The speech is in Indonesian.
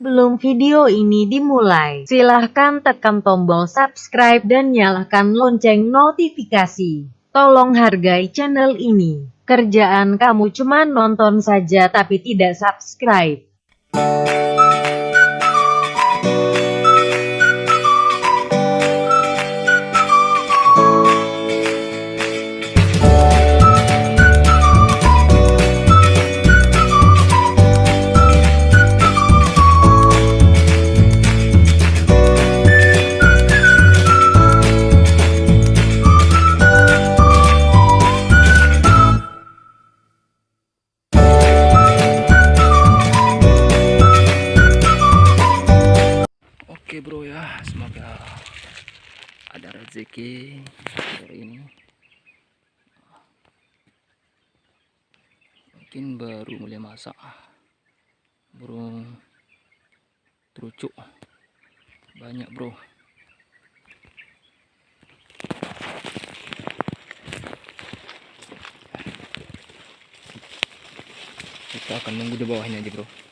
Belum video ini dimulai, silahkan tekan tombol subscribe dan nyalakan lonceng notifikasi. Tolong hargai channel ini. Kerjaan kamu cuma nonton saja tapi tidak subscribe. Oke bro ya, semoga ada rezeki hari ini. Mungkin baru mulai masak, burung terucuk banyak bro. Kita akan nunggu di bawahnya aja bro.